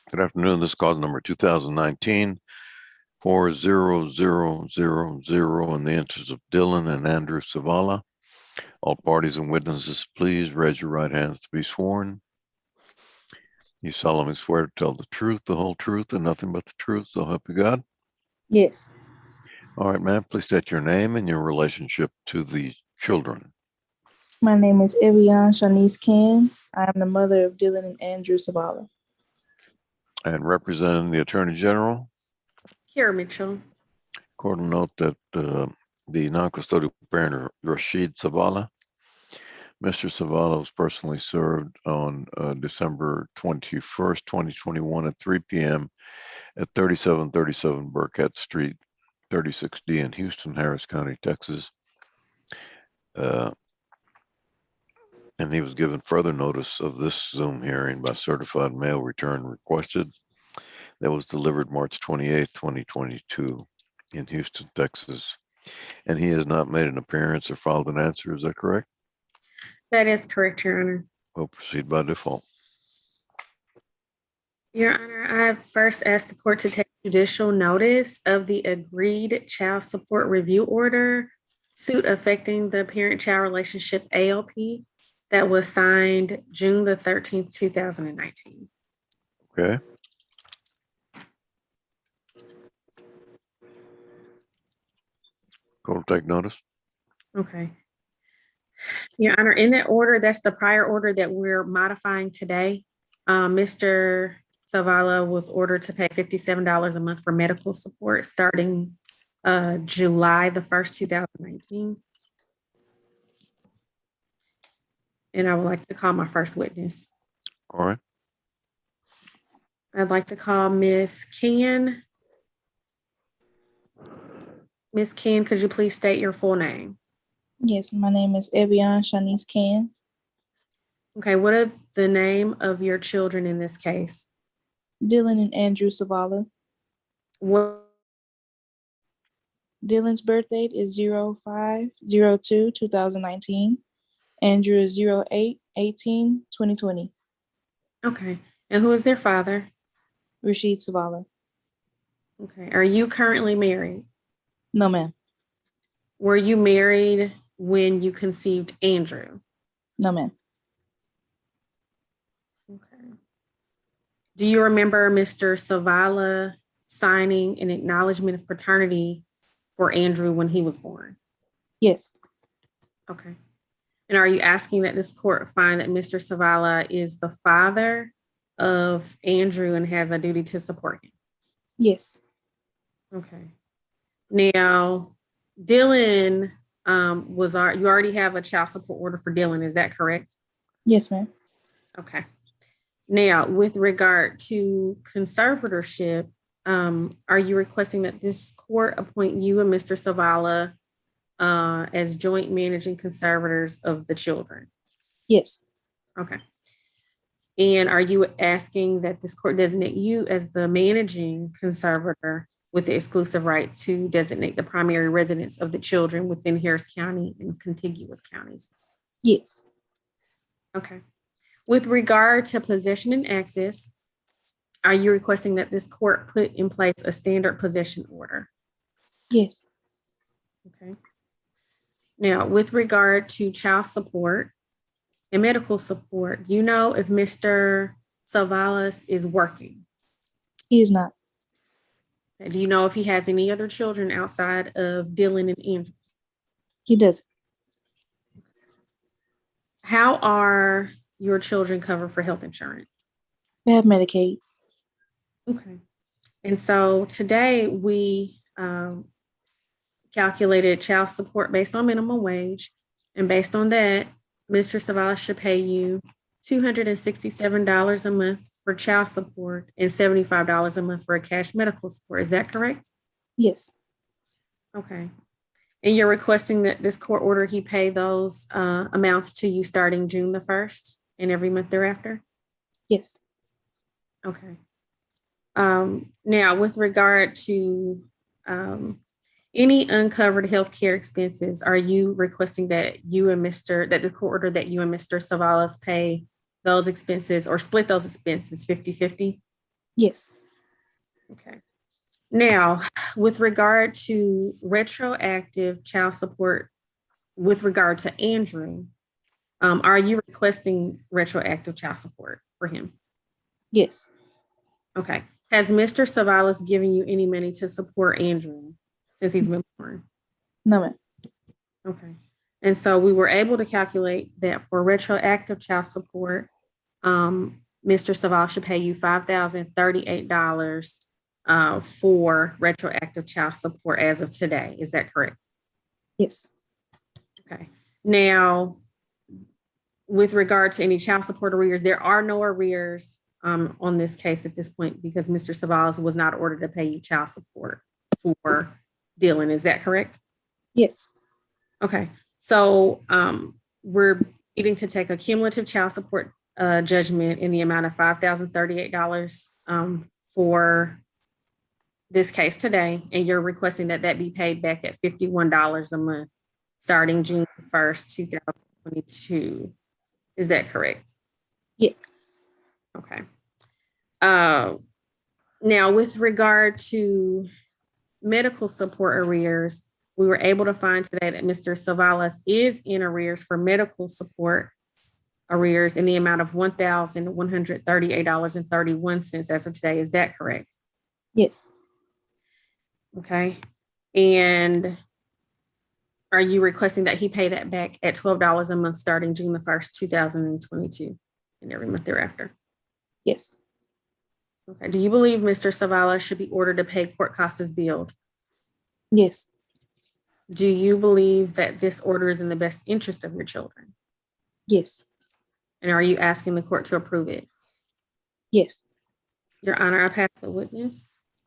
Good afternoon. This is cause number 2019-40000 in the interest of Dylan and Andrew Savala. All parties and witnesses, please raise your right hands to be sworn. You solemnly swear to tell the truth, the whole truth, and nothing but the truth, so help you God? Yes. All right, ma'am, please state your name and your relationship to the children. My name is Arrears Ken. I am the mother of Dylan and Andrew Savala. And representing the Attorney General. Kara Mitchell. Court will note that the non-custodial parent, Rashid Savala. Mr. Savala was personally served on December 21st, 2021 at 3 p.m. at 3737 Burkett Street, 36D in Houston, Harris County, Texas. And he was given further notice of this Zoom hearing by certified mail return requested. That was delivered March 28th, 2022 in Houston, Texas. And he has not made an appearance or filed an answer. Is that correct? That is correct, Your Honor. We'll proceed by default. Your Honor, I first asked the court to take judicial notice of the agreed child support review order suit affecting the parent-child relationship ALP that was signed June the 13th, 2019. Okay. Court will take notice. Okay. Your Honor, in that order, that's the prior order that we're modifying today. Mr. Savala was ordered to pay $57 a month for medical support starting July the 1st, 2019. And I would like to call my first witness. All right. I'd like to call Ms. Ken. Ms. Ken, could you please state your full name? Yes, my name is Arrears Ken. Okay, what are the name of your children in this case? Dylan and Andrew Savala. What? Dylan's birth date is 05/02/2019. Andrew is 08/18/2020. Okay, and who is their father? Rashid Savala. Okay, are you currently married? No, ma'am. Were you married when you conceived Andrew? No, ma'am. Okay. Do you remember Mr. Savala signing an acknowledgement of paternity for Andrew when he was born? Yes. Okay. And are you asking that this court find that Mr. Savala is the father of Andrew and has a duty to support him? Yes. Okay. Now, Dylan you already have a child support order for Dylan, is that correct? Yes, ma'am. Okay. Now, with regard to conservatorship, are you requesting that this court appoint you and Mr. Savala as joint managing conservators of the children? Yes. Okay. And are you asking that this court designate you as the managing conservator with the exclusive right to designate the primary residence of the children within Harris County and contiguous counties? Yes. Okay. With regard to possession and access, are you requesting that this court put in place a standard possession order? Yes. Okay. Now, with regard to child support and medical support, you know if Mr. Savalas is working? He is not. Do you know if he has any other children outside of Dylan and Andrew? He doesn't. How are your children covered for health insurance? They have Medicaid. Okay. And so today we calculated child support based on minimum wage. And based on that, Mr. Zavala should pay you $267 a month for child support and $75 a month for a cash medical support. Is that correct? Yes. Okay. And you're requesting that this court order, he pay those amounts to you starting June the 1st and every month thereafter? Yes. Okay. Now, with regard to any uncovered healthcare expenses, are you requesting that that the court order that you and Mr. Savalas pay those expenses or split those expenses 50-50? Yes. Okay. Now, with regard to retroactive child support, with regard to Andrew, are you requesting retroactive child support for him? Yes. Okay. Has Mr. Savalas given you any money to support Andrew since he's been born? No, ma'am. Okay. And so we were able to calculate that for retroactive child support, Mr. Savalas should pay you $5,038 for retroactive child support as of today. Is that correct? Yes. Okay. Now, with regard to any child support arrears, there are no arrears on this case at this point because Mr. Savalas was not ordered to pay you child support for Dylan. Is that correct? Yes. Okay. So we're needing to take a cumulative child support judgment in the amount of $5,038 for this case today, and you're requesting that that be paid back at $51 a month starting June 1st, 2022. Is that correct? Yes. Okay. Now, with regard to medical support arrears, we were able to find today that Mr. Savalas is in arrears for medical support arrears in the amount of $1,138.31 as of today. Is that correct? Yes. Okay. And are you requesting that he pay that back at $12 a month starting June the 1st, 2022 and every month thereafter? Yes. Okay. Do you believe Mr. Savalas should be ordered to pay court costs as billed? Yes. Do you believe that this order is in the best interest of your children? Yes. And are you asking the court to approve it? Yes. Your Honor, I pass the witness.